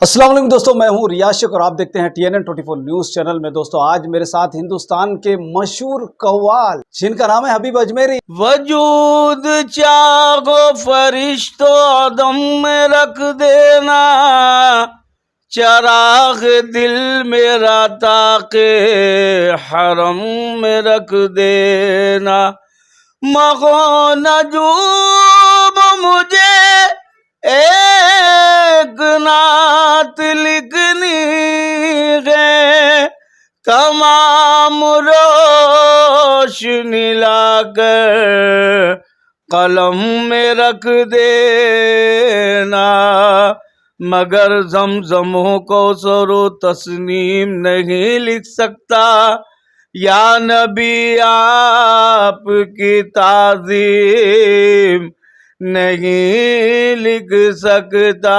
अस्सलाम वालेकुम दोस्तों, मैं हूं रियाज शेख और आप देखते हैं TNN 24 न्यूज चैनल में। दोस्तों आज मेरे साथ हिंदुस्तान के मशहूर कव्वाल जिनका नाम है हबीब अजमेरी। वजूद चाहो फरिश्तो दम में रख देना, चराग दिल मेरा ताके हरम में रख देना। मगो नजूब मुझे एक नात लिखनी है, तमाम रोशनी लाकर कलम में रख देना। मगर ज़मज़म को सरो तस्नीम नहीं लिख सकता, या नबी आपकी ताज़ीम नहीं लिख सकता।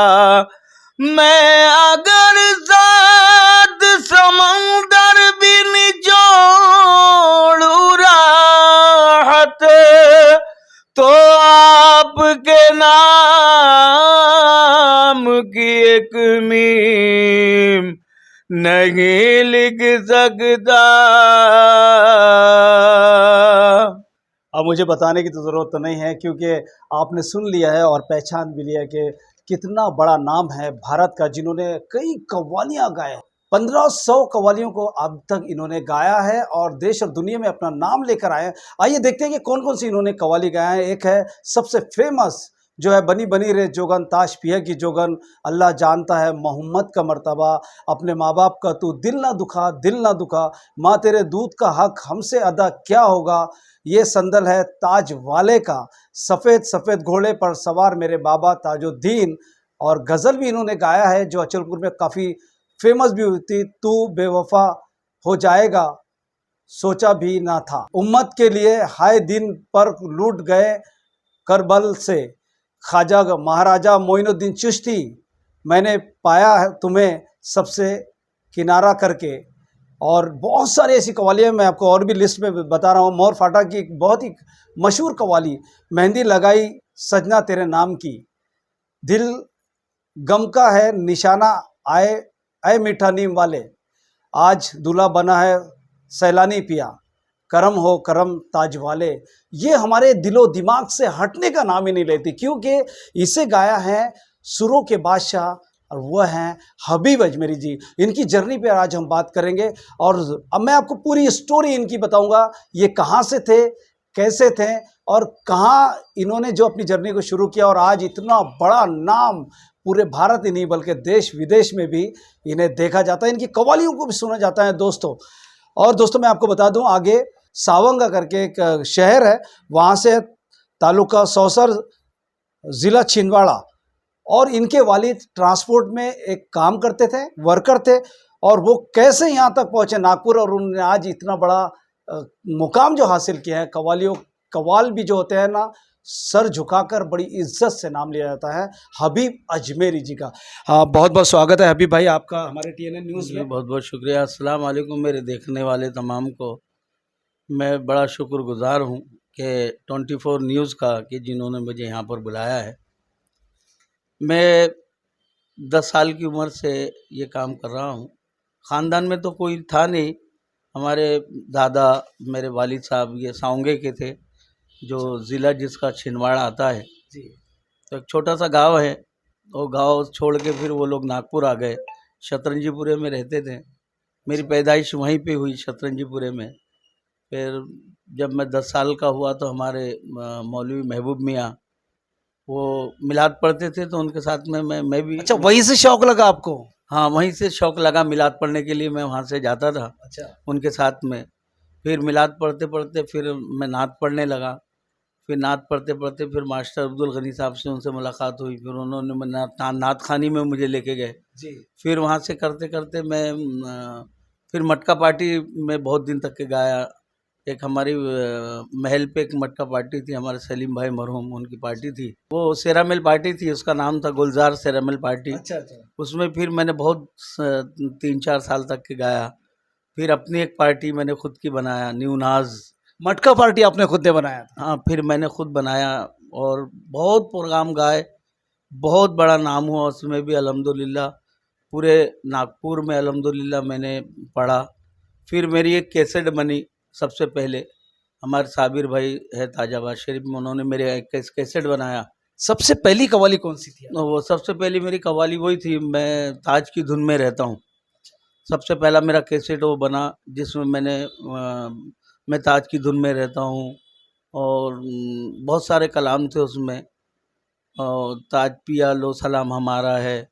मैं अगर सात समंदर भी निचोड़ूं राहत, तो आपके नाम की एक मीम नहीं लिख सकता। अब मुझे बताने की तो ज़रूरत नहीं है क्योंकि आपने सुन लिया है और पहचान भी लिया कि कितना बड़ा नाम है भारत का, जिन्होंने कई कव्वालियाँ गाए। 1500 कव्वालियों को अब तक इन्होंने गाया है और देश और दुनिया में अपना नाम लेकर आए हैं। आइए देखते हैं कि कौन कौन सी इन्होंने कव्वाली गाए हैं। एक है सबसे फेमस जो है बनी बनी रे जोगन ताश पिया की जोगन, अल्लाह जानता है मोहम्मद का मर्तबा, अपने माँ बाप का तू दिल ना दुखा दिल ना दुखा, माँ तेरे दूध का हक हमसे अदा क्या होगा, ये संदल है ताज वाले का, सफ़ेद सफ़ेद घोड़े पर सवार मेरे बाबा ताजुद्दीन। और गज़ल भी इन्होंने गाया है जो अचलपुर में काफ़ी फेमस भी हुई थी, तू बेवफा हो जाएगा सोचा भी ना था, उम्मत के लिए हाय दिन पर लूट गए करबल से, ख्वाजा महाराजा मोइनुद्दीन चिश्ती, मैंने पाया है तुम्हें सबसे किनारा करके। और बहुत सारी ऐसी कव्वालियाँ मैं आपको और भी लिस्ट में बता रहा हूँ। मोर फाटा की एक बहुत ही मशहूर कव्वाली, मेहंदी लगाई सजना तेरे नाम की, दिल गम का है निशाना आए आए मीठा नीम वाले, आज दूल्हा बना है सैलानी पिया, करम हो करम ताज वाले। ये हमारे दिलो दिमाग से हटने का नाम ही नहीं लेती क्योंकि इसे गाया है सुरों के बादशाह और वह हैं हबीब अजमेरी जी। इनकी जर्नी पे आज हम बात करेंगे और अब मैं आपको पूरी स्टोरी इनकी बताऊंगा, ये कहाँ से थे, कैसे थे और कहाँ इन्होंने जो अपनी जर्नी को शुरू किया और आज इतना बड़ा नाम पूरे भारत ही नहीं बल्कि देश विदेश में भी इन्हें देखा जाता है, इनकी कव्वालियों को भी सुना जाता है दोस्तों। और दोस्तों मैं आपको बता दूं, आगे सावंगा करके एक शहर है, वहाँ से तालुका सौसर, ज़िला छिंदवाड़ा, और इनके वालिद ट्रांसपोर्ट में एक काम करते थे, वर्कर थे, और वो कैसे यहाँ तक पहुँचे नागपुर और उन्होंने आज इतना बड़ा मुकाम जो हासिल किया है। कव्वाल भी जो होते हैं ना, सर झुकाकर बड़ी इज्जत से नाम लिया जाता है हबीब अजमेरी जी का। हाँ, बहुत बहुत स्वागत है हबीब भाई आपका हमारे TNN न्यूज़ में। बहुत बहुत शुक्रिया। अस्सलाम वालेकुम मेरे देखने वाले तमाम को। मैं बड़ा शुक्रगुजार हूँ कि 24 न्यूज़ का कि जिन्होंने मुझे यहाँ पर बुलाया है। मैं 10 साल की उम्र से ये काम कर रहा हूँ। ख़ानदान में तो कोई था नहीं, हमारे दादा मेरे वालिद साहब ये सावंगे के थे, जो ज़िला जिसका छिंदवाड़ा आता है जी। तो एक छोटा सा गांव है, वो गांव छोड़ के फिर वो लोग नागपुर आ गए, शतरंजीपुरे में रहते थे। मेरी पैदाइश वहीं पे हुई शतरंजीपुरे में। फिर जब मैं 10 साल का हुआ तो हमारे मौलवी महबूब मियाँ वो मिलाद पढ़ते थे, तो उनके साथ में मैं भी। अच्छा, वहीं से शौक लगा आपको? हाँ, वहीं से शौक़ लगा, मिलाद पढ़ने के लिए मैं वहाँ से जाता था। अच्छा। उनके साथ में फिर मिलाद पढ़ते पढ़ते फिर मैं नात पढ़ने लगा। फिर नात पढ़ते पढ़ते फिर मास्टर अब्दुल गनी साहब से उनसे मुलाकात हुई, फिर उन्होंने नात खानी में मुझे लेके गए जी। फिर वहाँ से करते करते मैं फिर मटका पार्टी में बहुत दिन तक के गाया। एक हमारी महल पे एक मटका पार्टी थी, हमारे सलीम भाई मरहूम, उनकी पार्टी थी, वो सेरामिल पार्टी थी, उसका नाम था गुलजार सेरामिल पार्टी। अच्छा अच्छा। उसमें फिर मैंने बहुत 3-4 साल तक के गाया। फिर अपनी एक पार्टी मैंने खुद की बनाया, न्यू नाज। मटका पार्टी आपने खुद ने बनाया था? हाँ, फिर मैंने खुद बनाया और बहुत प्रोग्राम गाए, बहुत बड़ा नाम हुआ उसमें भी अल्हम्दुलिल्लाह। पूरे नागपुर में अल्हम्दुलिल्लाह मैंने पढ़ा। फिर मेरी एक कैसेट बनी सबसे पहले, हमारे साबिर भाई है ताजाबाद शरीफ में, उन्होंने मेरे एक कैसेट बनाया। सबसे पहली कव्वाली कौन सी थी? वो सबसे पहली मेरी कव्वाली वही थी, मैं ताज की धुन में रहता हूँ। सबसे पहला मेरा कैसेट वो बना जिसमें मैं ताज की धुन में रहता हूँ, और बहुत सारे कलाम थे उसमें, और ताज पिया लो सलाम हमारा है,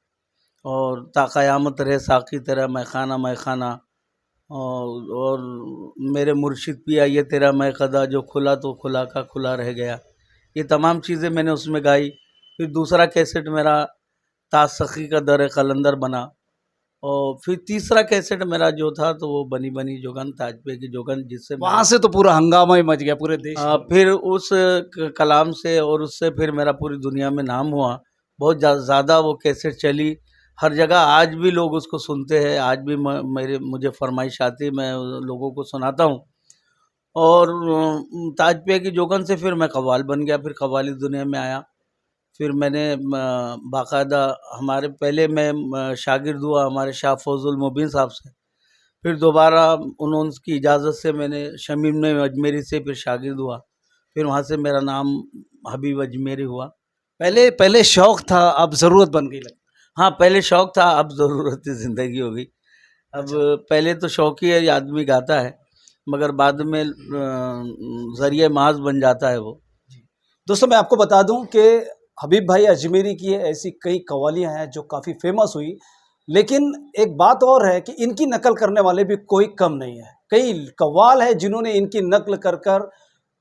और ता क़यामत रहे साकी तेरा मैं खाना, और मेरे मुर्शिद पिया ये तेरा मैं कदा जो खुला तो खुला का खुला रह गया। ये तमाम चीज़ें मैंने उसमें गाई। फिर दूसरा कैसेट मेरा ताज सखी का दर कलंदर बना, और फिर तीसरा कैसेट मेरा जो था तो वो बनी बनी जोगन ताज पे की जोगन, जिससे वहां से तो पूरा हंगामा ही मच गया पूरे देश में। फिर उस कलाम से और उससे फिर मेरा पूरी दुनिया में नाम हुआ। बहुत ज़्यादा वो कैसेट चली हर जगह, आज भी लोग उसको सुनते हैं, आज भी मुझे फरमाइश आती, मैं लोगों को सुनाता हूँ। और ताज पिया की जोगन से फिर मैं कव्वाल बन गया, फिर कव्वाली दुनिया में आया। फिर मैंने बाकायदा हमारे पहले मैं शागिर्द हुआ हमारे शाह फौजुल मुबीन साहब से, फिर दोबारा उनकी इजाज़त से मैंने शमीम अजमेरी से फिर शागिर्द हुआ, फिर वहाँ से मेरा नाम हबीब अजमेरी हुआ। पहले शौक था, अब ज़रूरत बन गई। हाँ, पहले शौक था, अब ज़रूरत ज़िंदगी हो गई। अब पहले तो शौक ही है, आदमी गाता है, मगर बाद में ज़रिए माज बन जाता है वो। दोस्तों मैं आपको बता दूं कि हबीब भाई अजमेरी की ऐसी कई कव्वालियाँ हैं जो काफ़ी फेमस हुई, लेकिन एक बात और है कि इनकी नकल करने वाले भी कोई कम नहीं है। कई कव्वाल है जिन्होंने इनकी नकल कर कर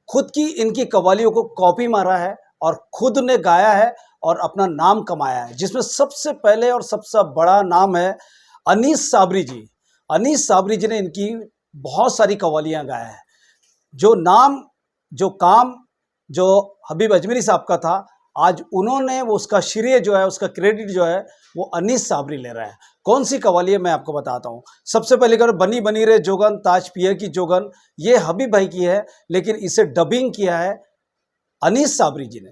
खुद की इनकी कव्वालियों को कॉपी मारा है और खुद ने गाया है और अपना नाम कमाया है, जिसमें सबसे पहले और सबसे बड़ा नाम है अनीस साबरी जी। अनीस साबरी जी ने इनकी बहुत सारी कव्वालियाँ गाया है। जो नाम, जो काम जो हबीब अजमेरी साहब का था, आज उन्होंने वो उसका श्रेय जो है, उसका क्रेडिट जो है वो अनीस साबरी ले रहा है। कौन सी कव्वाली है मैं आपको बताता हूँ। सबसे पहले अगर बनी बनी रे जोगन ताज पिया की जोगन, ये हबीब भाई की है, लेकिन इसे डबिंग किया है अनीस साबरी जी ने।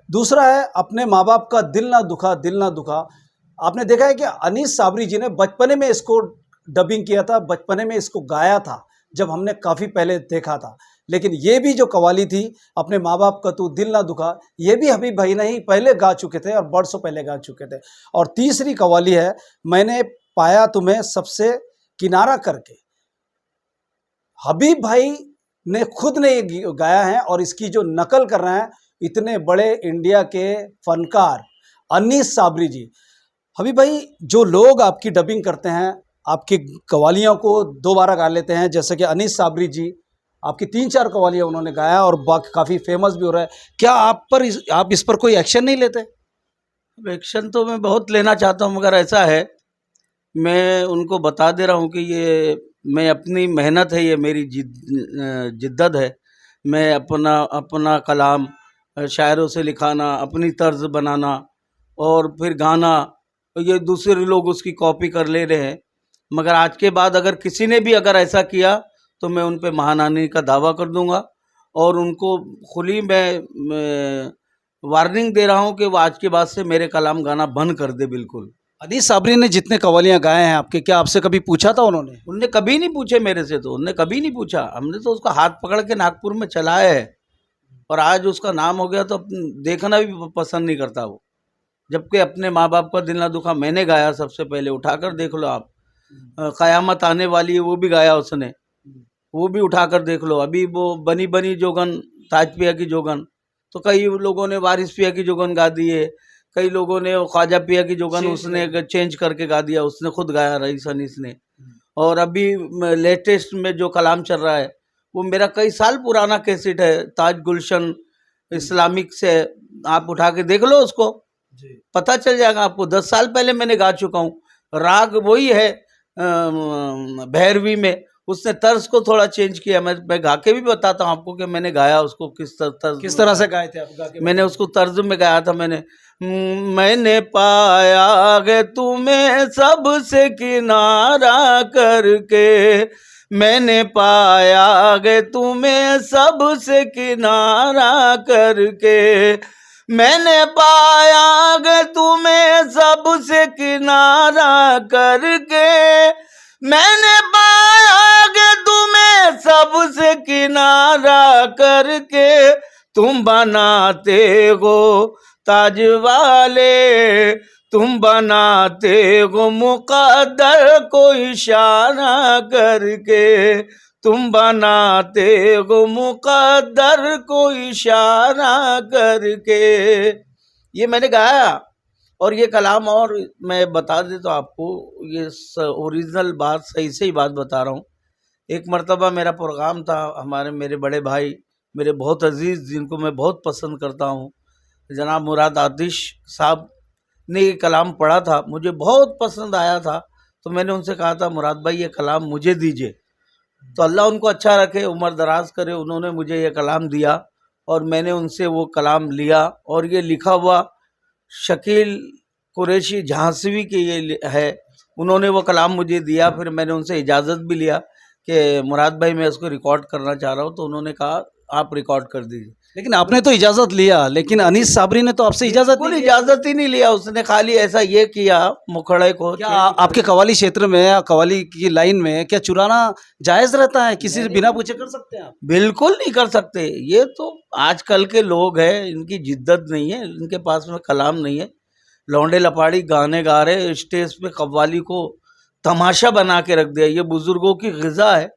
दूसरा है अपने माँ बाप का दिल ना दुखा। आपने देखा है कि अनीस साबरी जी ने बचपने में इसको डबिंग किया था, बचपने में इसको गाया था, जब हमने काफ़ी पहले देखा था। लेकिन ये भी जो कव्वाली थी अपने माँ बाप का तू दिल ना दुखा, ये भी हबीब भाई ने ही पहले गा चुके थे और बरसों पहले गा चुके थे। और तीसरी कव्वाली है मैंने पाया तुम्हें सबसे किनारा करके। हबीब भाई ने खुद ने ये गाया है और इसकी जो नकल कर रहे हैं इतने बड़े इंडिया के फनकार अनीस साबरी जी। हबीब भाई, जो लोग आपकी डबिंग करते हैं, आपकी कव्वालियों को दोबारा गा लेते हैं, जैसे कि अनीस साबरी जी, आपकी 3-4 कव्वालियाँ उन्होंने गाया और काफ़ी फेमस भी हो रहा है, क्या आप इस पर कोई एक्शन नहीं लेते? एक्शन तो मैं बहुत लेना चाहता हूँ, मगर ऐसा है, मैं उनको बता दे रहा हूँ कि ये मैं अपनी मेहनत है, ये मेरी जिद्दत है। मैं अपना कलाम शायरों से लिखाना, अपनी तर्ज बनाना और फिर गाना, ये दूसरे लोग उसकी कॉपी कर ले रहे हैं। मगर आज के बाद अगर किसी ने भी अगर ऐसा किया तो मैं उन पे महानानी का दावा कर दूंगा, और उनको खुली मैं वार्निंग दे रहा हूँ कि वो आज के बाद से मेरे कलाम गाना बंद कर दे बिल्कुल। अनीस साबरी ने जितने कव्वालियाँ गाए हैं आपके, क्या आपसे कभी पूछा था उन्होंने? उनने कभी नहीं पूछे मेरे से, तो उनने कभी नहीं पूछा। हमने तो उसका हाथ पकड़ के नागपुर में चलाया है, और आज उसका नाम हो गया तो देखना भी पसंद नहीं करता वो। जबकि अपने माँ बाप का दिल ना दुखा मैंने गाया सबसे पहले, उठाकर देख लो आप। क़यामत आने वाली है वो भी गाया उसने, वो भी उठाकर देख लो। अभी वो बनी बनी जोगन ताज पिया की जोगन, तो कई लोगों ने वारिस पिया की जोगन गा दी है, कई लोगों ने ख्वाजा पिया की जोगन उसने चेंज करके गा दिया, उसने खुद गाया रईस अनीस ने। और अभी लेटेस्ट में जो कलाम चल रहा है वो मेरा कई साल पुराना कैसेट है, ताज गुलशन इस्लामिक से, आप उठा के देख लो उसको, पता चल जाएगा आपको। 10 साल पहले मैंने गा चुका हूँ। राग वही है भैरवी में, उसने तर्ज को थोड़ा चेंज किया। मैं गा के भी बताता हूँ आपको कि मैंने गाया उसको किस तरह से गाए थे आप? गा के मैंने उसको तर्ज में गाया था। मैंने पाया गे तुम्हें सबसे किनारा करके, मैंने पाया गे तुम्हें सबसे किनारा करके, मैंने पाया कि तुम्हें सबसे किनारा करके, मैंने पाया कि तुम्हें सबसे किनारा करके, तुम बनाते हो ताज वाले, तुम बनाते हो मुकद्दर को इशारा करके, तुम बनाते हो मुकद्दर को इशारा करके। ये मैंने गाया। और ये कलाम, और मैं बता देता तो आपको, ये ओरिजिनल बात, सही बात बता रहा हूँ। एक मर्तबा मेरा प्रोग्राम था, मेरे बड़े भाई, मेरे बहुत अजीज़, जिनको मैं बहुत पसंद करता हूँ, जनाब मुराद आतिश साहब ने ये कलाम पढ़ा था, मुझे बहुत पसंद आया था। तो मैंने उनसे कहा था, मुराद भाई ये कलाम मुझे दीजिए। तो अल्लाह उनको अच्छा रखे, उम्र दराज करे, उन्होंने मुझे ये कलाम दिया और मैंने उनसे वो कलाम लिया। और ये लिखा हुआ शकील कुरैशी झांसवी के ये है, उन्होंने वो कलाम मुझे दिया। फिर मैंने उनसे इजाज़त भी लिया कि मुराद भाई मैं इसको रिकॉर्ड करना चाह रहा हूँ, तो उन्होंने कहा आप रिकॉर्ड कर दीजिए। लेकिन आपने तो इजाज़त लिया, लेकिन अनीस साबरी ने तो आपसे इजाज़त बिल्कुल नहीं ली। इजाज़त ही नहीं लिया, उसने खाली ऐसा ये किया मुखड़े को। क्या आपके कव्वाली क्षेत्र में या कव्वाली की लाइन में क्या चुराना जायज़ रहता है? किसी से बिना पूछे कर सकते हैं आप? बिल्कुल नहीं कर सकते। ये तो आजकल के लोग हैं, इनकी जिद्दत नहीं है, इनके पास में कलाम नहीं है। लौंडे लपाड़ी गाने गा रहे, स्टेज पे कव्वाली को तमाशा बना के रख दिया। ये बुजुर्गों की ग़िज़ा है,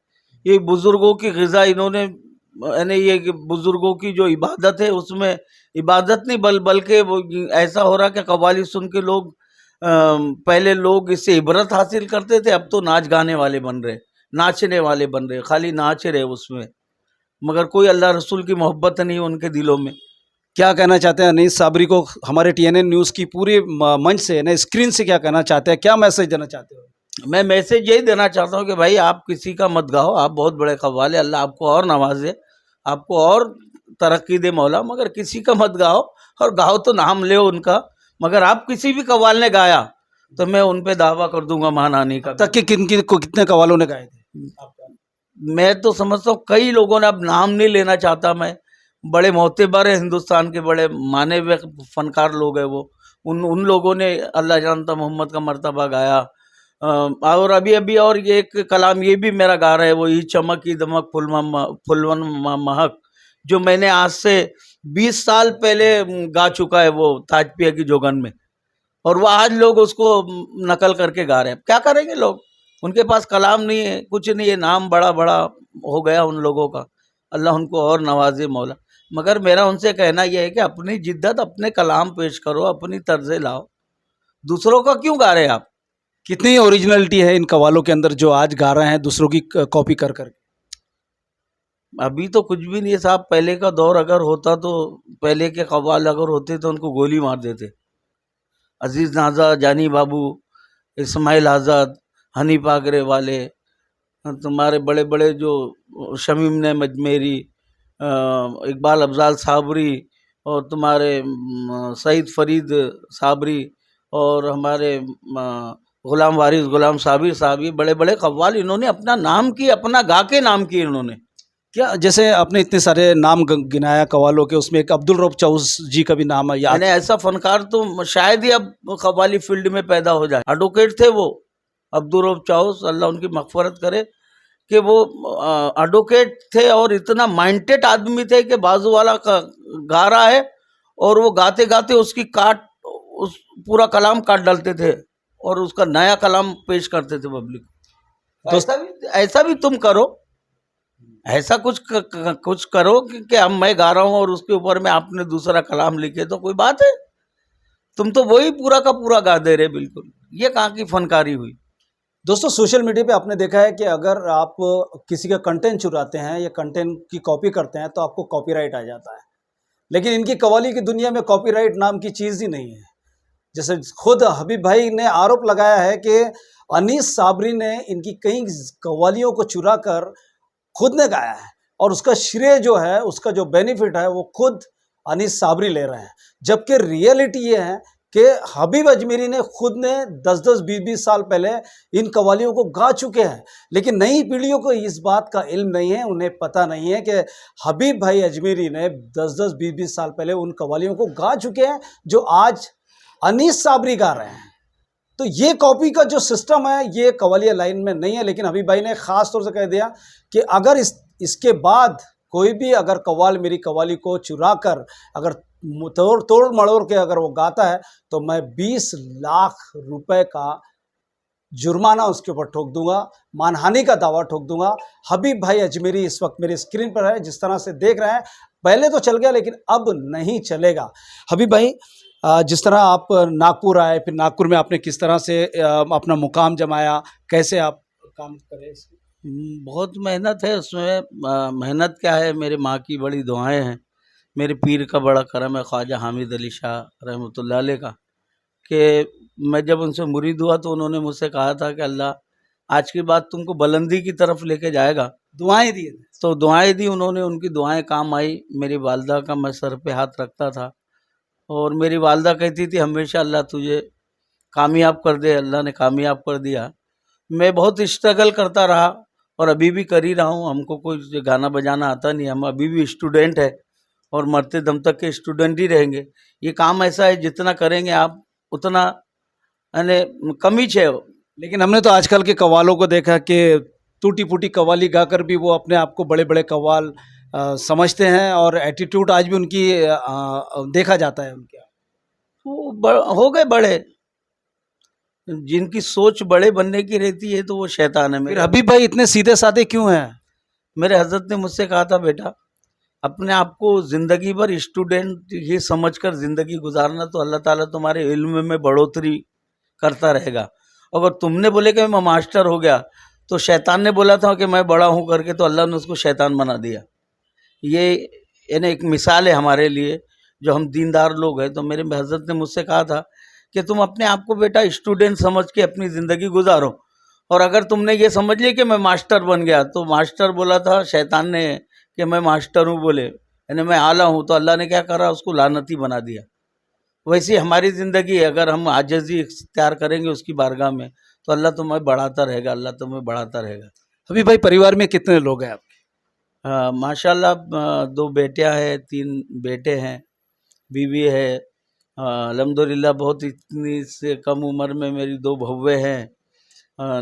ये बुजुर्गों की ग़िज़ा इन्होंने, यानी ये बुजुर्गों की जो इबादत है उसमें इबादत नहीं बल्कि वो ऐसा हो रहा कि कव्वाली सुन के लोग, पहले लोग इससे इबरत हासिल करते थे, अब तो नाच गाने वाले बन रहे, नाचने वाले बन रहे, खाली नाच रहे उसमें, मगर कोई अल्लाह रसूल की मोहब्बत नहीं है उनके दिलों में। क्या कहना चाहते हैं अनीस साबरी को हमारे TNN न्यूज़ की पूरी मंच से, ना स्क्रीन से क्या कहना चाहते हैं, क्या मैसेज देना चाहते हो? मैं मैसेज यही देना चाहता हूँ कि भाई आप किसी का मत गाओ, आप बहुत बड़े कव्वाले, अल्लाह आपको और नवाजे, आपको और तरक्की दे मौला, मगर किसी का मत गाओ। और गाओ तो नाम ले उनका, मगर आप किसी भी कव्वाल ने गाया तो मैं उन पे दावा कर दूंगा महानानी का। तक के कितने कव्वालों ने गाए थे? मैं तो समझता हूँ कई लोगों ने, अब नाम नहीं लेना चाहता मैं, बड़े मोहतबर है, हिंदुस्तान के बड़े माने हुए फनकार लोग हैं वो, उन लोगों ने अल्लाह जानता मोहम्मद का मर्तबा गाया। और अभी और ये एक कलाम ये भी मेरा गा रहा है, वो ई चमक ई दमक फुलवन महक, जो मैंने आज से 20 साल पहले गा चुका है वो ताजपिया की जोगन में, और वो आज लोग उसको नकल करके गा रहे हैं। क्या करेंगे लोग, उनके पास कलाम नहीं है, कुछ नहीं है, नाम बड़ा बड़ा हो गया उन लोगों का, अल्लाह उनको और नवाजे मौला। मगर मेरा उनसे कहना यह है कि अपनी जिद्दत, अपने कलाम पेश करो, अपनी तर्ज़े लाओ, दूसरों का क्यों गा रहे हैं आप? कितनी ओरिजिनलिटी है इन कव्वालों के अंदर जो आज गा रहे हैं दूसरों की कॉपी कर कर? अभी तो कुछ भी नहीं है साहब। पहले का दौर अगर होता तो, पहले के कव्वाल अगर होते तो उनको गोली मार देते। अजीज़ नाजा, जानी बाबू, इस्माइल आज़ाद, हनी पागरे वाले, तुम्हारे बड़े बड़े जो शमीम ने मजमेरी, इकबाल अफजाल साबरी, और तुम्हारे सईद फरीद साबरी, और हमारे गुलाम वारिस गुलाम साबिर साहब, ये बड़े बड़े कव्वाल, इन्होंने अपना नाम किए, अपना गा के नाम किए इन्होंने। क्या जैसे आपने इतने सारे नाम गिनाया कव्वालों के, उसमें एक अब्दुल रऊफ चौस जी का भी नाम है याद? यानी ऐसा फनकार तो शायद ही अब कव्वाली फील्ड में पैदा हो जाए। एडवोकेट थे वो अब्दुल रऊफ चौस, अल्लाह उनकी मग़फ़िरत करे, कि वो एडवोकेट थे और इतना माइंडेड आदमी थे कि बाजू वाला गा रहा है और वो गाते गाते उसकी उस पूरा कलाम काट डालते थे और उसका नया कलाम पेश करते थे पब्लिक को। ऐसा भी तुम करो, ऐसा कुछ करो कि अब मैं गा रहा हूँ और उसके ऊपर में आपने दूसरा कलाम लिखे, तो कोई बात है? तुम तो वही पूरा का पूरा गा दे रहे बिल्कुल। ये कहाँ की फनकारी हुई? दोस्तों, सोशल मीडिया पे आपने देखा है कि अगर आप किसी का कंटेंट चुराते हैं या कंटेंट की कॉपी करते हैं तो आपको कॉपीराइट आ जाता है, लेकिन इनकी कव्वाली की दुनिया में कॉपीराइट नाम की चीज़ ही नहीं है। जैसे खुद हबीब भाई ने आरोप लगाया है कि अनीस साबरी ने इनकी कई कव्वालियों को चुरा कर खुद ने गाया है और उसका श्रेय जो है, उसका जो बेनिफिट है वो खुद अनीस साबरी ले रहे हैं, जबकि रियलिटी ये है कि हबीब अजमेरी ने खुद ने 10-10, 20-20 साल पहले इन कव्वालियों को गा चुके हैं, लेकिन नई पीढ़ियों को इस बात का इल्म नहीं है, उन्हें पता नहीं है कि हबीब भाई अजमेरी ने 10-10, 20-20 साल पहले उन कव्वालियों को गा चुके हैं जो आज अनीस साबरी गा रहे हैं। तो ये कॉपी का जो सिस्टम है ये कव्वालिया लाइन में नहीं है, लेकिन हबीब भाई ने ख़ास तौर से कह दिया कि अगर इसके बाद कोई भी अगर कव्वाल मेरी कव्वाली को चुरा कर अगर तोड़ मड़ोड़ के अगर वो गाता है तो मैं 20 लाख रुपए का जुर्माना उसके ऊपर ठोक दूंगा, मानहानि का दावा ठोक दूंगा। हबीब भाई अजमेरी इस वक्त मेरी स्क्रीन पर है, जिस तरह से देख रहे हैं, पहले तो चल गया लेकिन अब नहीं चलेगा। हबीब भाई, जिस तरह आप नागपुर आए, फिर नागपुर में आपने किस तरह से अपना मुकाम जमाया, कैसे आप काम करे इसमें? बहुत मेहनत है उसमें। मेहनत क्या है, मेरे माँ की बड़ी दुआएं हैं, मेरे पीर का बड़ा करम है ख्वाजा हामिद अली शाह रहमतुल्लाह अलैह का, कि मैं जब उनसे मुरीद हुआ तो उन्होंने मुझसे कहा था कि अल्लाह आज के बाद तुमको बुलंदी की तरफ लेके जाएगा। दुआएं दी तो दुआएं दी उन्होंने, उनकी दुआएं काम आई। मेरी वालदा का मैं सर पे हाथ रखता था और मेरी वालदा कहती थी हमेशा अल्लाह तुझे कामयाब कर दे। अल्लाह ने कामयाब कर दिया। मैं बहुत स्ट्रगल करता रहा और अभी भी कर ही रहा हूँ। हमको कोई गाना बजाना आता नहीं, हम अभी भी स्टूडेंट है और मरते दम तक के स्टूडेंट ही रहेंगे। ये काम ऐसा है जितना करेंगे आप उतना यानी कमी है। लेकिन हमने तो आजकल के कव्वालों को देखा कि टूटी फूटी कव्वाली गाकर भी वो अपने आप को बड़े बड़े कव्वाल समझते हैं और एटीट्यूड आज भी उनकी देखा जाता है उनके। वो हो गए बड़े, जिनकी सोच बड़े बनने की रहती है तो वो शैतान है। फिर हबीब भाई इतने सीधे साधे क्यों हैं? मेरे हजरत ने मुझसे कहा था बेटा अपने आप को ज़िंदगी भर स्टूडेंट ये समझकर ज़िंदगी गुजारना, तो अल्लाह ताला तुम्हारे इल्म में बढ़ोतरी करता रहेगा। अगर तुमने बोले कि मैं मास्टर हो गया तो शैतान ने बोला था कि मैं बड़ा हूँ करके, तो अल्लाह ने उसको शैतान बना दिया। ये यानी एक मिसाल है हमारे लिए जो हम दीनदार लोग हैं। तो मेरे हजरत ने मुझसे कहा था कि तुम अपने आप को बेटा स्टूडेंट समझ के अपनी ज़िंदगी गुजारो, और अगर तुमने ये समझ लिया कि मैं मास्टर बन गया, तो मास्टर बोला था शैतान ने कि मैं मास्टर हूँ बोले, यानी मैं आला हूँ, तो अल्लाह ने क्या करा उसको लानती बना दिया। वैसे हमारी ज़िंदगी है, अगर हम आजिज़ी इख्तियार करेंगे उसकी बारगाह में तो अल्लाह तुम्हें बढ़ाता रहेगा, अल्लाह तुम्हें बढ़ाता रहेगा। हबीब भाई परिवार में कितने लोग हैं आपके? माशाल्लाह 2 बेटियां हैं, 3 बेटे हैं, बीवी है। अल्हम्दुलिल्लाह बहुत इतनी से कम उम्र में मेरी 2 बहुएँ हैं,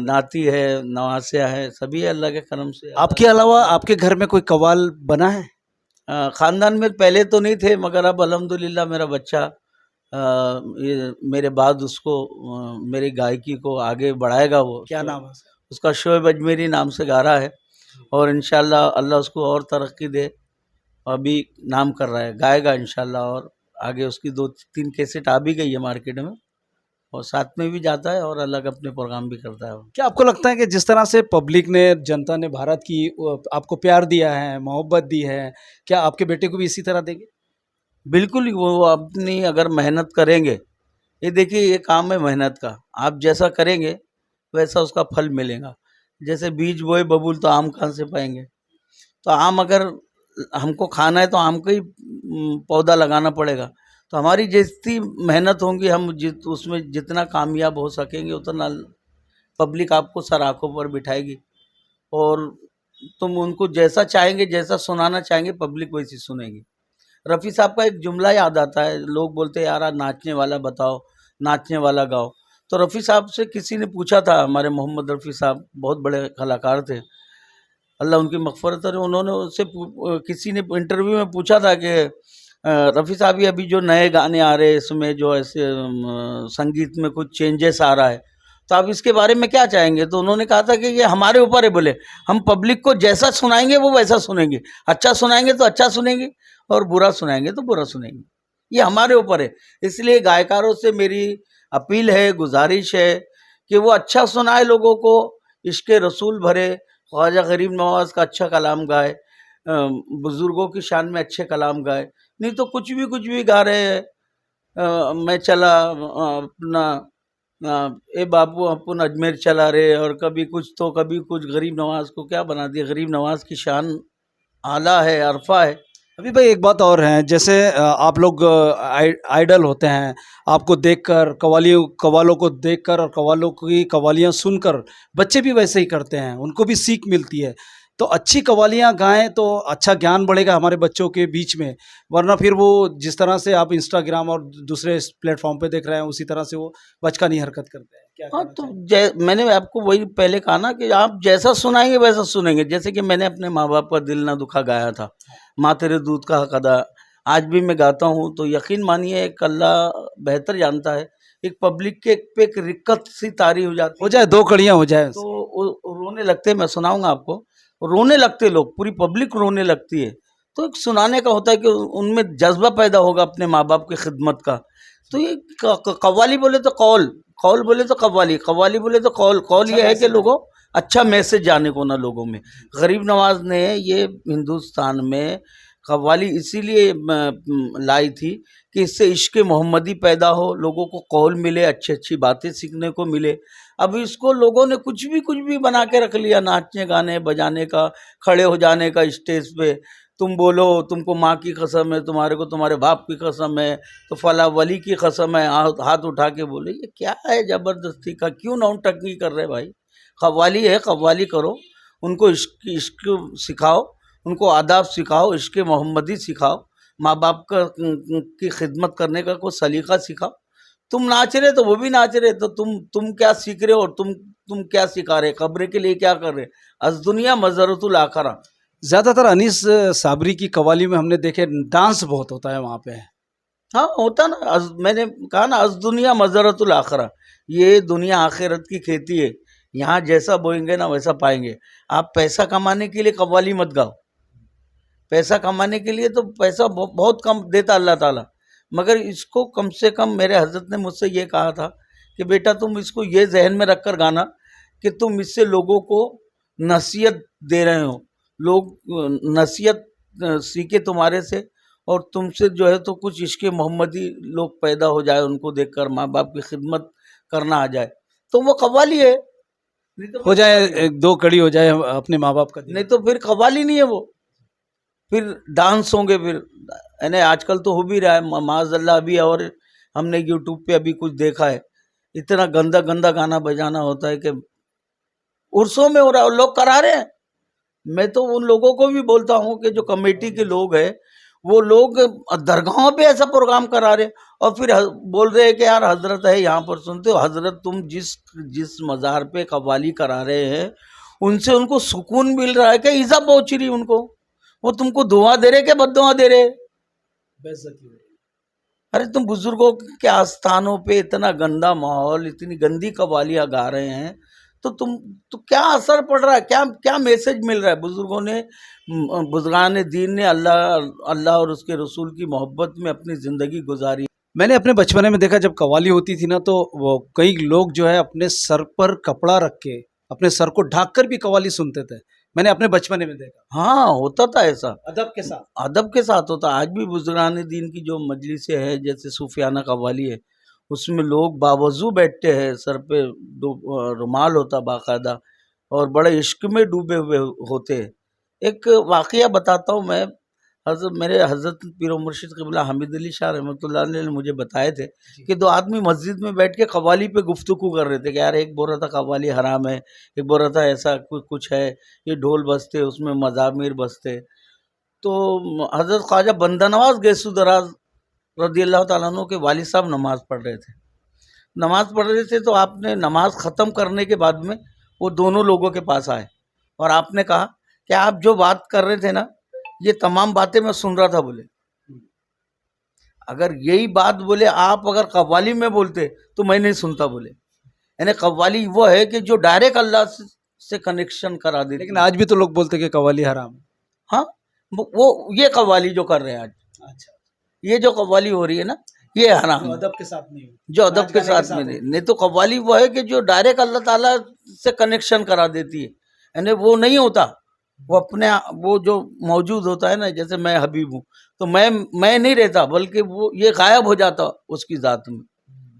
नाती है, नवासिया है, सभी अल्लाह के करम से। आपके अलावा आपके घर में कोई कव्वाल बना है? ख़ानदान में पहले तो नहीं थे, मगर अब अल्हम्दुलिल्लाह मेरा बच्चा ये मेरे बाद उसको मेरी गायकी को आगे बढ़ाएगा। वो क्या नाम है उसका? शोएब अजमेरी नाम से गा रहा है और इंशाल्लाह अल्लाह उसको और तरक्की दे। अभी नाम कर रहा है, गाएगा इंशाल्लाह, और आगे उसकी 2-3 कैसेट आ भी गई है मार्केट में और साथ में भी जाता है और अलग अपने प्रोग्राम भी करता है। क्या आपको लगता है कि जिस तरह से पब्लिक ने, जनता ने भारत की आपको प्यार दिया है, मोहब्बत दी है, क्या आपके बेटे को भी इसी तरह देंगे? बिल्कुल ही, वो अपनी अगर मेहनत करेंगे, ये देखिए ये काम है मेहनत का, आप जैसा करेंगे वैसा उसका फल मिलेगा। जैसे बीज बोए बबूल तो आम कहाँ से पाएंगे? तो आम अगर हमको खाना है तो आम का ही पौधा लगाना पड़ेगा। तो हमारी जितनी मेहनत होंगी हम उसमें जितना कामयाब हो सकेंगे उतना पब्लिक आपको सर आँखों पर बिठाएगी, और तुम उनको जैसा चाहेंगे, जैसा सुनाना चाहेंगे, पब्लिक वैसी सुनेगी। रफ़ी साहब का एक जुमला याद आता है, लोग बोलते हैं यार नाचने वाला बताओ, नाचने वाला गाओ। तो रफ़ी साहब से किसी ने पूछा था, हमारे मोहम्मद रफ़ी साहब बहुत बड़े कलाकार थे, अल्लाह उनकी मग़फ़िरत करे, उन्होंने उससे किसी ने इंटरव्यू में पूछा था कि रफ़ी साहब ये अभी जो नए गाने आ रहे हैं इसमें जो ऐसे संगीत में कुछ चेंजेस आ रहा है, तो आप इसके बारे में क्या चाहेंगे? तो उन्होंने कहा था कि ये हमारे ऊपर है, बोले हम पब्लिक को जैसा सुनाएंगे वो वैसा सुनेंगे, अच्छा सुनाएंगे तो अच्छा सुनेंगे और बुरा सुनाएंगे तो बुरा सुनेंगे, ये हमारे ऊपर है। इसलिए गायकारों से मेरी अपील है, गुजारिश है कि वो अच्छा सुनाए लोगों को, इश्क़ रसूल भरे, ख्वाजा गरीब नवाज़ का अच्छा कलाम गाए, बुज़ुर्गों की शान में अच्छे कलाम गाए, नहीं तो कुछ भी गा रहे हैं। मैं चला अपना ए बाबू अपन अजमेर चला रे, और कभी कुछ तो कभी कुछ। गरीब नवाज़ को क्या बना दिया? गरीब नवाज़ की शान आला है, अरफा है, अभी भाई एक बात और है, जैसे आप लोग आइडल होते हैं, आपको देखकर कव्वालों को देखकर और कव्वालों की कव्वालियाँ सुनकर बच्चे भी वैसे ही करते हैं, उनको भी सीख मिलती है। तो अच्छी कव्वालियाँ गाएँ तो अच्छा ज्ञान बढ़ेगा हमारे बच्चों के बीच में, वरना फिर वो जिस तरह से आप इंस्टाग्राम और दूसरे इस प्लेटफ़ॉर्म पे देख रहे हैं, उसी तरह से वो बचकानी हरकत करते हैं। क्या हाँ, कहना तो चाहेंगे? मैंने आपको वही पहले कहा ना कि आप जैसा सुनाएंगे वैसा सुनेंगे। जैसे कि मैंने अपने माँ बाप का दिल ना दुखा गाया था, माँ तेरे दूध का हक अदा। आज भी मैं गाता हूँ तो यकीन मानिए एक अल्लाह बेहतर जानता है, एक पब्लिक के पे एक रिक्कत सी तारी हो जाती हो है, जाए 2 कड़ियाँ हो जाए। तो वो रोने लगते हैं। मैं सुनाऊंगा आपको, रोने लगते लोग, पूरी पब्लिक रोने लगती है। तो एक सुनाने का होता है कि उनमें जज्बा पैदा होगा अपने माँ बाप की खिदमत का। तो ये कव्वाली बोले तो कौल, कौल बोले तो कव्वाली, कव्वाली बोले तो कौल। कौल ये है कि लोगों अच्छा मैसेज जाने को ना लोगों में। गरीब नवाज ने ये हिंदुस्तान में कव्वाली इसीलिए लाई थी कि इससे इश्क मोहम्मदी पैदा हो, लोगों को कौल मिले, अच्छी अच्छी बातें सीखने को मिले। अब इसको लोगों ने कुछ भी बना के रख लिया, नाचने गाने बजाने का, खड़े हो जाने का स्टेज पे। तुम बोलो तुमको माँ की कसम है, तुम्हारे को तुम्हारे बाप की कसम है, तो फला वली की कसम है, हाथ उठा के बोले। ये क्या है ज़बरदस्ती का, क्यों नौटंकी कर रहे भाई? कव्वाली है, कव्वाली करो, उनको इश्क इश्क सिखाओ, उनको आदाब सिखाओ, इश्क मोहम्मदी सिखाओ, माँ बाप का की खिदमत करने का कोई सलीका सिखाओ। तुम नाच रहे तो वो भी नाच रहे, तो तुम क्या सीख रहे हो और तुम क्या सिखा रहे? खबरे के लिए क्या कर रहे? अज दुनिया मजरतुल आखरा। ज़्यादातर अनीस साबरी की कव्वाली में हमने देखे डांस बहुत होता है वहाँ पे। हाँ होता ना, मैंने कहा ना, अज दुनिया मजरतुल आखरा। ये दुनिया आखिरत की खेती है, यहाँ जैसा बोएंगे ना वैसा पाएंगे। आप पैसा कमाने के लिए कव्वाली मत गाओ, पैसा कमाने के लिए तो पैसा बहुत कम देता अल्लाह ताला, मगर इसको कम से कम मेरे हजरत ने मुझसे ये कहा था कि बेटा तुम इसको ये जहन में रख कर गाना कि तुम इससे लोगों को नसीहत दे रहे हो, लोग नसीहत सीखे तुम्हारे से, और तुमसे जो है तो कुछ इश्क मोहम्मदी लोग पैदा हो जाए, उनको देखकर माँ बाप की खिदमत करना आ जाए, तो वो कव्वाली है। नहीं तो हो फिर जाए कव्वाली है। एक 2 कड़ी हो जाए अपने माँ बाप का नहीं दिल। तो फिर कव्वाली नहीं है वो, फिर डांस होंगे, फिर यानी आजकल तो हो भी रहा है माज़अल्लाह। अभी और हमने यूट्यूब पे अभी कुछ देखा है, इतना गंदा गंदा गाना बजाना होता है कि उर्सों में हो रहा है और लोग करा रहे हैं। मैं तो उन लोगों को भी बोलता हूँ कि जो कमेटी के लोग हैं, वो लोग दरगाहों पे ऐसा प्रोग्राम करा रहे हैं, और फिर बोल रहे हैं कि यार हजरत है यहाँ पर, सुनते हो? हजरत तुम जिस जिस मज़ार पे कव्वाली करा रहे हैं, उनसे उनको सुकून मिल रहा है कि ईज़ा पहुँच रही उनको? वो तुमको दुआ दे रहे कि बद्दुआ दे रहे? बेइज्जती हो रही है। अरे तुम बुजुर्गों के आस्थानों पे इतना गंदा माहौल, इतनी गंदी कव्वालियाँ गा रहे हैं, तो क्या असर पड़ रहा है? क्या क्या मैसेज मिल रहा है? बुजुर्गों ने, बुजुर्गान दीन ने अल्लाह अल्लाह और उसके रसूल की मोहब्बत में अपनी ज़िंदगी गुजारी। मैंने अपने बचपने में देखा, जब कव्वाली होती थी ना, तो वो कई लोग जो है अपने सर पर कपड़ा रख के, अपने सर को ढक कर भी कव्वाली सुनते थे। मैंने अपने बचपने में देखा, हाँ होता था ऐसा, अदब के साथ। अदब के साथ होता। आज भी बुजुर्गान दीन की जो मजलिसें हैं, जैसे सूफियाना कव्वाली है, उसमें लोग बावजू बैठते हैं, सर पे रुमाल होता बाकायदा, और बड़े इश्क में डूबे हुए होते हैं। एक वाकया बताता हूँ मैं। मेरे हज़रत पीर मुर्शिद क़िबला हामिद अली शाह रहमतुल्लाह अलैह ने मुझे बताए थे कि 2 आदमी मस्जिद में बैठ के कव्वाली पे गुफ्तगू कर रहे थे कि यार एक बोल रहा था कव्वाली हराम है, एक बोल रहा था ऐसा कुछ है, ये ढोल बजते, उसमें मज़ामिर बजते। तो हज़रत ख्वाजा बंदा नवाज गैसु दराज रदी अल्लाह ताला अन्हु के वालिद साहब नमाज़ पढ़ रहे थे। नमाज़ पढ़ रहे थे तो आपने नमाज़ ख़त्म करने के बाद में वो दोनों लोगों के पास आए, और आपने कहा कि आप जो बात कर रहे थे ना, ये तमाम बातें मैं सुन रहा था। बोले अगर यही बात बोले आप अगर कव्वाली में बोलते तो मैं नहीं सुनता। बोले यानी कव्वाली वो है कि जो डायरेक्ट अल्लाह से कनेक्शन करा देती लेकिन है। आज भी तो लोग बोलते हैं कि कव्वाली हराम है। हाँ, वो ये कव्वाली जो कर रहे हैं आज, अच्छा, ये जो कव्वाली हो रही है ना, ये हराम जो है, अदब के साथ नहीं होती, जो अदब नाच के गाने साथ में नहीं। होती है। नहीं तो कव्वाली वो है कि जो डायरेक्ट अल्लाह ताला से कनेक्शन करा देती है, यानी वो नहीं होता। वो अपने वो जो मौजूद होता है ना, जैसे मैं हबीब हूँ, तो मैं नहीं रहता, बल्कि वो ये गायब हो जाता उसकी ज़ात में,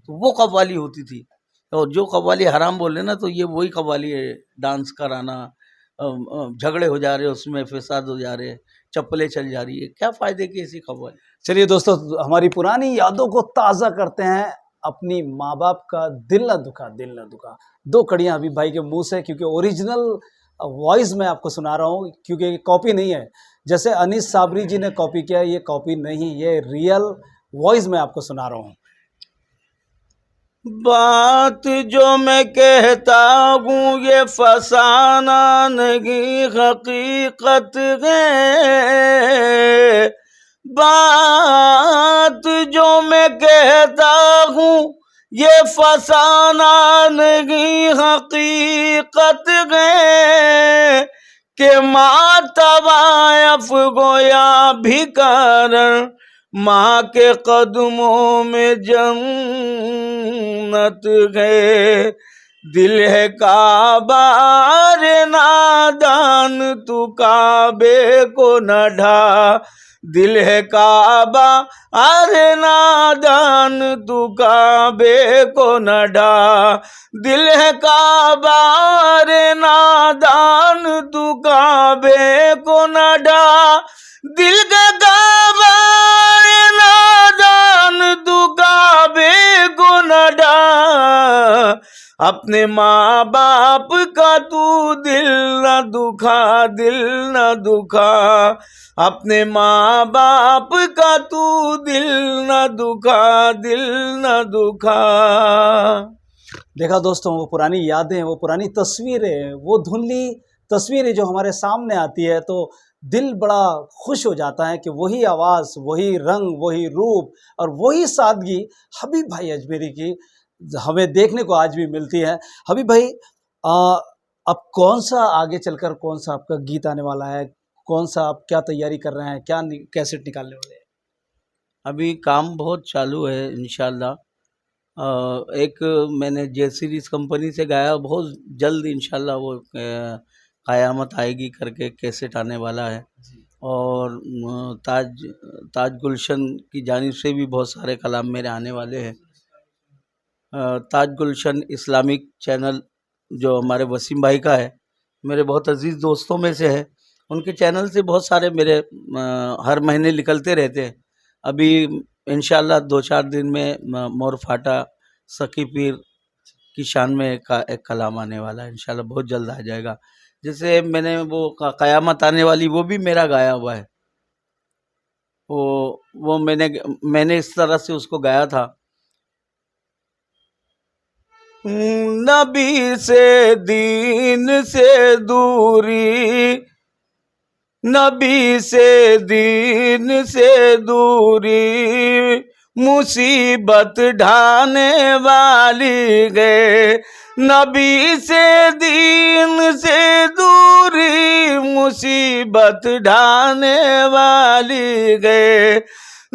तो वो कव्वाली होती थी। और जो कव्वाली हराम बोले ना, तो ये वही कव्वाली है, डांस कराना, झगड़े हो जा रहे, उसमें फसाद हो जा रहे, चप्पलें चल जा रही है, क्या फ़ायदे की ऐसी खबर। चलिए दोस्तों, हमारी पुरानी यादों को ताज़ा करते हैं। अपनी माँ बाप का दिल ना दुखा, दिल ना दुखा, 2 कड़ियाँ हबीब भाई के मुँह से, क्योंकि ओरिजिनल वॉइस मैं आपको सुना रहा हूँ, क्योंकि ये कॉपी नहीं है। जैसे अनीस साबरी जी ने कॉपी किया, ये कॉपी नहीं, ये रियल वॉइस मैं आपको सुना रहा हूँ। बात जो मैं कहता हूँ ये फसाना नहीं हकीकत है, बात जो मैं कहता हूँ ये फसाना नहीं हकीकत है, के मातवायफ गोया भिकार माँ के कदमों में जन्नत है, दिल है काबा रे नादान तू काबे को न ढा, दिल है काबा अरे नादान तू काबे को न ढा, दिल है काबा अरे नादान तू काबे को न ढा, दिल का काबा रे नादान तू काबे को न ढा, अपने माँ बाप का तू दिल न दुखा, दिल न दुखा, अपने माँ बाप का तू दिल न दुखा, दिल न दुखा। देखा दोस्तों, वो पुरानी यादें, वो पुरानी तस्वीरें, वो धुंधली तस्वीरें जो हमारे सामने आती है तो दिल बड़ा खुश हो जाता है कि वही आवाज़, वही रंग, वही रूप और वही सादगी हबीब भाई अजमेरी की हमें देखने को आज भी मिलती है। हबीब भाई, अब कौन सा आगे चलकर कौन सा आपका गीत आने वाला है? कौन सा आप क्या तैयारी कर रहे हैं? क्या कैसेट निकालने वाले हैं? अभी काम बहुत चालू है इंशाल्लाह। एक मैंने जे सीरीज कंपनी से गाया, बहुत जल्द इंशाल्लाह वो क़यामत आएगी करके कैसेट आने वाला है। और ताज गुलशन की जानिब से भी बहुत सारे कलाम मेरे आने वाले हैं। ताज गुलशन इस्लामिक चैनल जो हमारे वसीम भाई का है, मेरे बहुत अजीज़ दोस्तों में से है, उनके चैनल से बहुत सारे मेरे हर महीने निकलते रहते हैं। अभी इंशाल्लाह 2-4 दिन में मोर फाटा सकी पीर की शान में एक कलाम आने वाला है, इंशाल्लाह बहुत जल्द आ जाएगा। जैसे मैंने वो क़यामत आने वाली, वो भी मेरा गाया हुआ है। वो मैंने इस तरह से उसको गाया था, नबी से दीन से दूरी, नबी से दीन से दूरी, मुसीबत ढाने वाली गए, नबी से दीन से दूरी, मुसीबत ढाने वाली गए,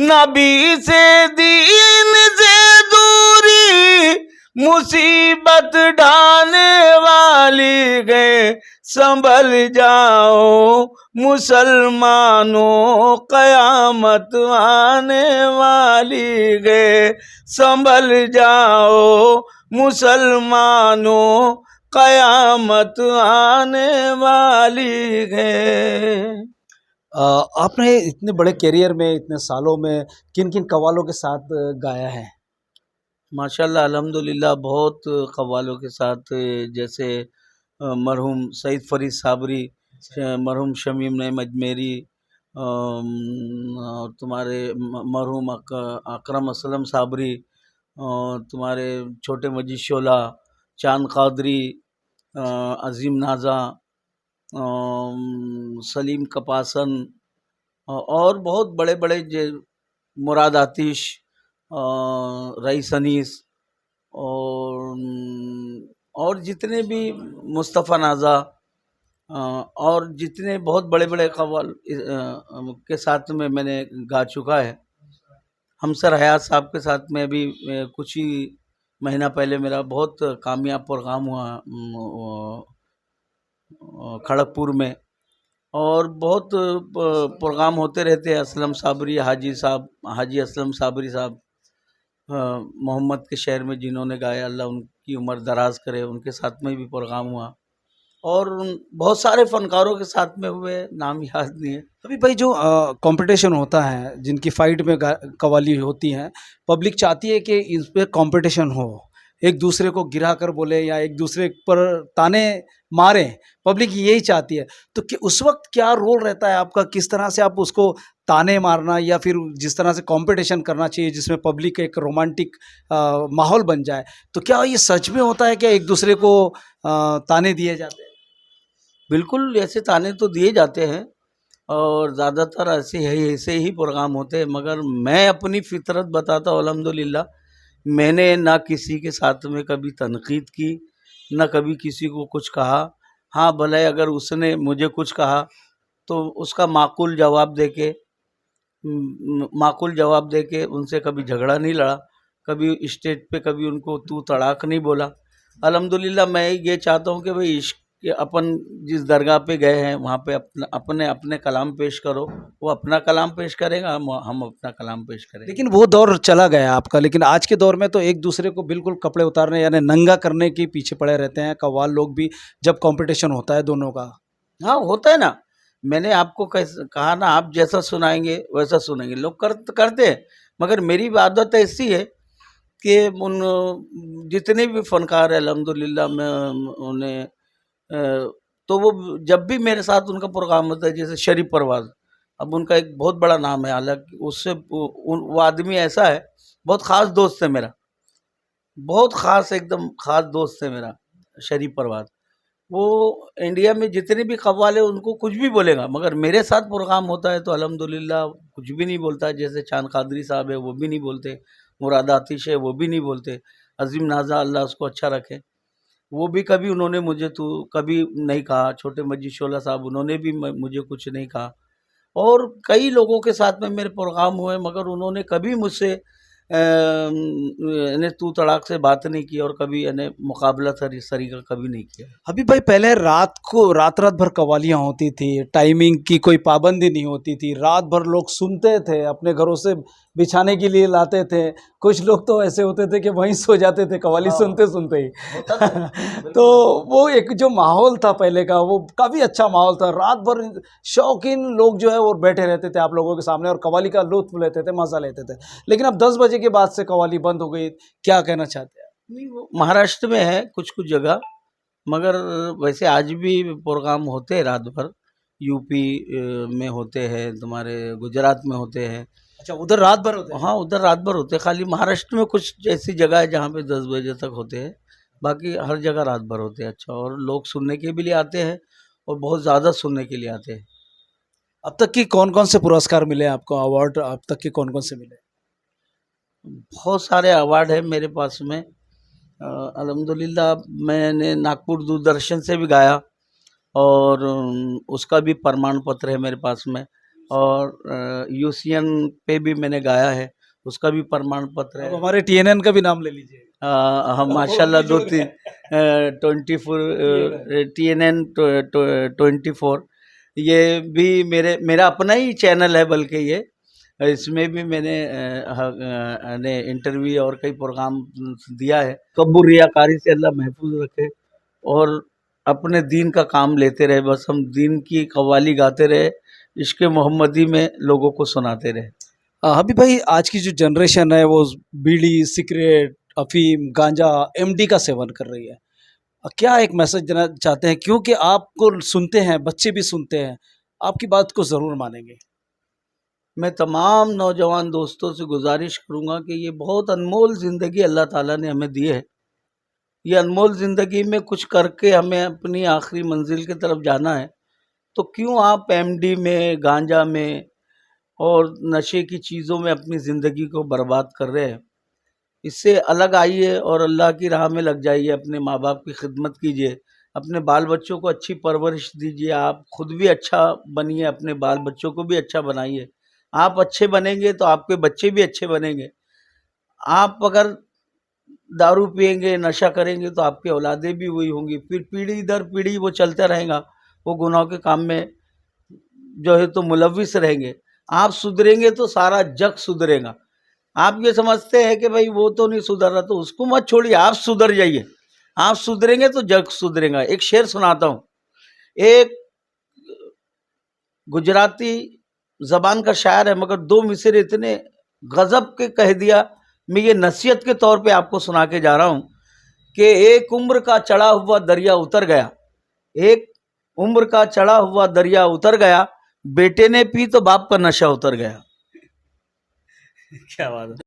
नबी से दीन से दूरी, मुसीबत ढाने वाली गए, संभल जाओ मुसलमानों क़यामत आने वाली गए, संभल जाओ मुसलमानों क़यामत आने वाली गए। आपने इतने बड़े करियर में, इतने सालों में किन किन कव्वालों के साथ गाया है? माशाल्लाह अल्हम्दुलिल्लाह बहुत कव्वालों के साथ, जैसे मरहूम सईद फरीद साबरी, मरहूम शमीम नईम अजमेरी, और तुम्हारे मरहूम अकरम असलम साबरी, तुम्हारे छोटे मजीद शोला, चांद कादरी, अजीम नाज़ा, सलीम कपासन, और बहुत बड़े बड़े मुराद आतिश, रईस अनीस, और जितने भी मुस्तफ़ा नाज़ा, और जितने बहुत बड़े बड़े कव्वाल के साथ में मैंने गा चुका है। हमसर हयात साहब के साथ में भी कुछ ही महीना पहले मेरा बहुत कामयाब प्रोग्राम हुआ खड़गपुर में, और बहुत प्रोग्राम होते रहते हैं। असलम साबरी हाजी असलम साबरी साहब मोहम्मद के शहर में जिन्होंने गाया, अल्लाह उनकी उम्र दराज करे, उनके साथ में भी प्रोग्राम हुआ। और बहुत सारे फनकारों के साथ में हुए, नाम याद नहीं है। अभी भाई जो कंपटीशन होता है, जिनकी फाइट में कवाली होती हैं, पब्लिक चाहती है कि इस पे कंपटीशन हो, एक दूसरे को गिरा कर बोले या एक दूसरे पर ताने मारे, पब्लिक यही चाहती है। तो कि उस वक्त क्या रोल रहता है आपका, किस तरह से आप उसको ताने मारना या फिर जिस तरह से कंपटीशन करना चाहिए जिसमें पब्लिक एक रोमांटिक माहौल बन जाए, तो क्या ये सच में होता है क्या, एक दूसरे को ताने दिए जाते हैं? बिल्कुल ऐसे ताने तो दिए जाते हैं और ज़्यादातर ऐसे ही प्रोग्राम होते हैं, मगर मैं अपनी फितरत बताता हूँ अल्हम्दुलिल्लाह, मैंने ना किसी के साथ में कभी तनकीद की, ना कभी किसी को कुछ कहा। हाँ, भले अगर उसने मुझे कुछ कहा तो उसका माकूल जवाब देके उनसे कभी झगड़ा नहीं लड़ा, कभी स्टेज पे कभी उनको तू तड़ाक नहीं बोला। अल्हम्दुलिल्लाह मैं ये चाहता हूँ कि भाई इश्क के अपन जिस दरगाह पे गए हैं वहाँ पे अपने अपने कलाम पेश करो, वो अपना कलाम पेश करेगा, हम अपना कलाम पेश करेंगे। लेकिन वो दौर चला गया आपका, लेकिन आज के दौर में तो एक दूसरे को बिल्कुल कपड़े उतारने यानी नंगा करने के पीछे पड़े रहते हैं कव्वाल लोग भी, जब कंपटीशन होता है दोनों का। हाँ, होता है ना। मैंने आपको कहा ना, आप जैसा सुनाएंगे वैसा सुनेंगे, लोग करते हैं। मगर मेरी आदत ऐसी है कि उन जितने भी फनकार है अल्हम्दुलिल्लाह मैं उन्हें तो वो जब भी मेरे साथ उनका प्रोग्राम होता है, जैसे शरीफ परवाज़, अब उनका एक बहुत बड़ा नाम है, हालांकि उससे वो आदमी ऐसा है, बहुत ख़ास दोस्त है मेरा, बहुत ख़ास एकदम ख़ास दोस्त है मेरा शरीफ परवाज़। वो इंडिया में जितने भी कव्वाल है उनको कुछ भी बोलेगा, मगर मेरे साथ प्रोग्राम होता है तो अल्हम्दुलिल्लाह कुछ भी नहीं बोलता है। जैसे चांद कादरी साहब है, वो भी नहीं बोलते, मुराद आतिश है, वो भी नहीं बोलते, अज़ीम नाज़ा अल्लाह उसको अच्छा रखे, वो भी कभी उन्होंने मुझे तो कभी नहीं कहा। छोटे मजीद शोला साहब, उन्होंने भी मुझे कुछ नहीं कहा। और कई लोगों के साथ में मेरे प्रोग्राम हुए, मगर उन्होंने कभी मुझसे यानी तू तड़ाक से बात नहीं की और कभी यानी मुकाबला सरी का कभी नहीं किया। अभी भाई पहले रात रात भर कवालियाँ होती थी, टाइमिंग की कोई पाबंदी नहीं होती थी, रात भर लोग सुनते थे, अपने घरों से बिछाने के लिए लाते थे। कुछ लोग तो ऐसे होते थे कि वहीं सो जाते थे कवाली हाँ, सुनते सुनते ही। होता था। तो बिल्कुल। वो एक जो माहौल था पहले का, वो काफ़ी अच्छा माहौल था। रात भर शौकीन लोग जो है वो बैठे रहते थे आप लोगों के सामने और कवाली का लुत्फ़ लेते थे, मज़ा लेते थे। लेकिन अब 10 बजे के बाद से कवाली बंद हो गई, क्या कहना चाहते हैं? नहीं, वो महाराष्ट्र में है कुछ कुछ जगह, मगर वैसे आज भी प्रोग्राम होते हैं रात भर। यूपी में होते हैं, तुम्हारे गुजरात में होते हैं। अच्छा, उधर रात भर होते हैं? हाँ, उधर रात भर होते हैं। खाली महाराष्ट्र में कुछ ऐसी जगह है जहाँ पे 10 बजे तक होते हैं, बाकी हर जगह रात भर होते हैं। अच्छा, और लोग सुनने के भी लिए आते हैं और बहुत ज़्यादा सुनने के लिए आते हैं। अब तक की कौन-कौन से पुरस्कार मिले आपको, अवार्ड अब तक के कौन-कौन से मिले? बहुत सारे अवार्ड हैं मेरे पास में। अल्हम्दुलिल्लाह मैंने नागपुर दूरदर्शन से भी गाया और उसका भी प्रमाण पत्र है मेरे पास में, और यूसीएन पे भी मैंने गाया है, उसका भी प्रमाण पत्र अब है। हमारे टीएनएन का भी नाम ले लीजिए। हम वो माशाल्लाह भी दो जोड़ तीन है। 24 TNN 24, ये भी मेरा अपना ही चैनल है, बल्कि ये इसमें भी मैंने इंटरव्यू और कई प्रोग्राम दिया है। कब्बुर रियाकारी से अल्लाह महफूज रखे और अपने दीन का काम लेते रहे, बस हम दीन की कव्वाली गाते रहे, इश्क मोहम्मदी में लोगों को सुनाते रहे। हबीब भाई, आज की जो जनरेशन है वो बीड़ी, सिगरेट, अफ़ीम, गांजा, एमडी का सेवन कर रही है। क्या एक मैसेज देना चाहते हैं, क्योंकि आपको सुनते हैं, बच्चे भी सुनते हैं, आपकी बात को ज़रूर मानेंगे। मैं तमाम नौजवान दोस्तों से गुजारिश करूँगा कि ये बहुत अनमोल ज़िंदगी अल्लाह ताला ने हमें दी है। ये अनमोल ज़िंदगी में कुछ करके हमें अपनी आखिरी मंजिल की तरफ जाना है, तो क्यों आप एमडी में, गांजा में और नशे की चीज़ों में अपनी ज़िंदगी को बर्बाद कर रहे हैं। इससे अलग आइए और अल्लाह की राह में लग जाइए, अपने माँ बाप की खिदमत कीजिए, अपने बाल बच्चों को अच्छी परवरिश दीजिए, आप खुद भी अच्छा बनिए, अपने बाल बच्चों को भी अच्छा बनाइए। आप अच्छे बनेंगे तो आपके बच्चे भी अच्छे बनेंगे। आप अगर दारू पिएंगे, नशा करेंगे तो आपकी औलादें भी वही होंगी, फिर पीढ़ी दर पीढ़ी वो चलता रहेगा, वो गुनाह के काम में जो है तो मुलव्विस रहेंगे। आप सुधरेंगे तो सारा जग सुधरेगा। आप ये समझते हैं कि भाई वो तो नहीं सुधर रहा, तो उसको मत छोड़िए, आप सुधर जाइए। आप सुधरेंगे तो जग सुधरेगा। एक शेर सुनाता हूँ, एक गुजराती जबान का शायर है, मगर दो मिसरे इतने गजब के कह दिया। मैं ये नसीहत के तौर पे आपको सुना के जा रहा हूं कि एक उम्र का चढ़ा हुआ दरिया उतर गया, एक उम्र का चढ़ा हुआ दरिया उतर गया, बेटे ने पी तो बाप का नशा उतर गया। क्या बात है।